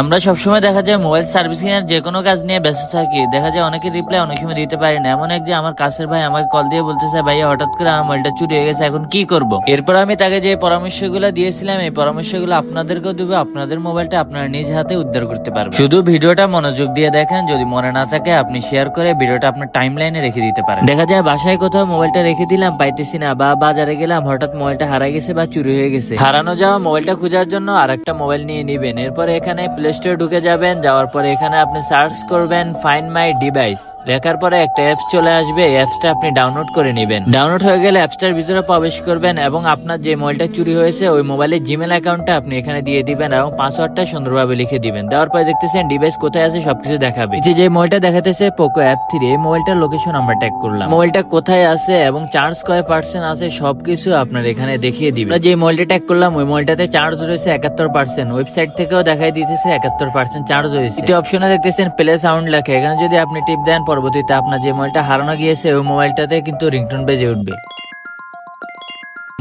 আমরা সবসময় দেখা যায় মোবাইল সার্ভিসিং এর যে কোনো কাজ নিয়ে ব্যস্ত থাকি, দেখা যায় অনেকের রিপ্লাই অনেক সময় দিতে পারি না। এমন এক যে আমার কাছের ভাই আমাকে কল দিয়ে বলতেছে, ভাইয়া হঠাৎ করে আমার মোবাইলটা চুরি হয়ে গেছে, এখন কি করব। এরপর আমি তাকে যে পরামর্শগুলো দিয়েছিলাম, এই পরামর্শগুলো আপনাদেরকেও দেবো। আপনাদের মোবাইলটা আপনারা নিজ হাতে উদ্ধার করতে পারবেন। শুধু ভিডিওটা মনোযোগ দিয়ে দেখেন, যদি মনে না থাকে আপনি শেয়ার করে ভিডিওটা আপনার টাইম লাইনে রেখে দিতে পারেন। দেখা যায় বাসায় কোথাও মোবাইলটা রেখে দিলাম, পাইতেছি না, বা বাজারে গেলাম হঠাৎ মোবাইলটা হারা গেছে বা চুরি হয়ে গেছে। হারানো যাওয়া মোবাইলটা খোঁজার জন্য আরেকটা মোবাইল নিয়ে নিবেন। এরপরে এখানে প্লে স্টোরে ঢুকে যাবেন, যাওয়ার পরে এখানে আপনি সার্চ করবেন ফাইন্ড মাই ডিভাইস। লেখার পরে একটা অ্যাপস চলে আসবে, অ্যাপসটা আপনি ডাউনলোড করে নেবেন। ডাউনলোড হয়ে গেলে অ্যাপসটার ভিতরে প্রবেশ করবেন এবং আপনার যে মোবাইলটা চুরি হয়েছে ওই মোবাইলের জিমেল অ্যাকাউন্টটা আপনি এখানে দিয়ে দিবেন এবং পাসওয়ার্ডটা সুন্দরভাবে লিখে দিবেন। দেওয়ার পরে দেখতেছেন ডিভাইস কোথায় আছে সবকিছু দেখাবে। যে মোবাইলটা দেখাতেছে পোকো F3, এই মোবাইলটার লোকেশন আমরা ট্যাগ করলাম। মোবাইলটা কোথায় আছে এবং চার্জ কয় পার্সেন্ট আছে সবকিছু আপনার এখানে দেখিয়ে দিবে। যে মোবাইলটা ট্যাগ করলাম ওই মোবাইলটাতে চার্জ রয়েছে 71%, ওয়েবসাইট থেকেও দেখাই দিতেছে 71% চার্জ রয়েছে। দ্বিতীয় অপশনে দেখতেছেন প্লে সাউন্ড লেখা, এখানে যদি আপনি টিপ দেন পরবর্তীতে আপনার যে মোবাইলটা হারানো গিয়েছে ওই মোবাইলটাতে কিন্তু রিংটোন বেজে উঠবে।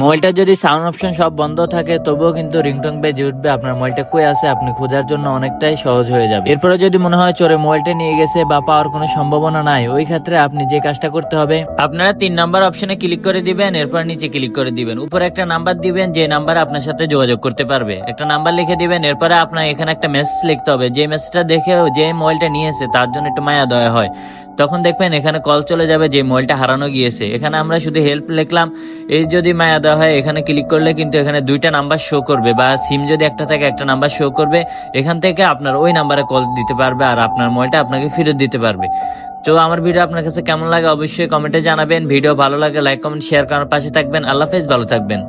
মোবাইলটা যদি সাউন্ড অপশন সব বন্ধ থাকে তবুও কিন্তু রিংটোন বেজে উঠবে। আপনার মোবাইলটা কই আছে আপনি খোঁজার জন্য অনেকটাই সহজ হয়ে যাবে। এরপরে যদি মনে হয় চোরে মোবাইলটা নিয়ে গেছে বা পাওয়ার কোনো সম্ভাবনা নাই, ওই ক্ষেত্রে আপনি যে কাজটা করতে হবে, আপনারা 3 নাম্বার অপশনে ক্লিক করে দিবেন। এরপর নিচে ক্লিক করে দিবেন, উপরে একটা নাম্বার দিবেন যে নাম্বারে আপনার সাথে যোগাযোগ করতে পারবে। একটা নাম্বার লিখে দিবেন। এরপরে আপনার এখানে একটা মেসেজ লিখতে হবে, যে মেসেজটা দেখে যে মোবাইলটা নিয়েছে তার জন্য একটু মায়া দয়া হয়। তখন দেখবেন এখানে কল চলে যাবে যে মোবাইলটা হারানো গিয়েছে। এখানে আমরা শুধু হেল্প লিখলাম, এই যদি মায়া দেওয়া হয় এখানে ক্লিক করলে কিন্তু এখানে 2টা নাম্বার শো করবে, বা সিম যদি একটা থাকে একটা নাম্বার শো করবে। এখান থেকে আপনার ওই নাম্বারে কল দিতে পারবে আর আপনার মোবাইলটা আপনাকে ফেরত দিতে পারবে। তো আমার ভিডিও আপনার কাছে কেমন লাগে অবশ্যই কমেন্টে জানাবেন। ভিডিও ভালো লাগে লাইক কমেন্ট শেয়ার করার পাশে থাকবেন। আল্লাহ হাফেজ, ভালো থাকবেন।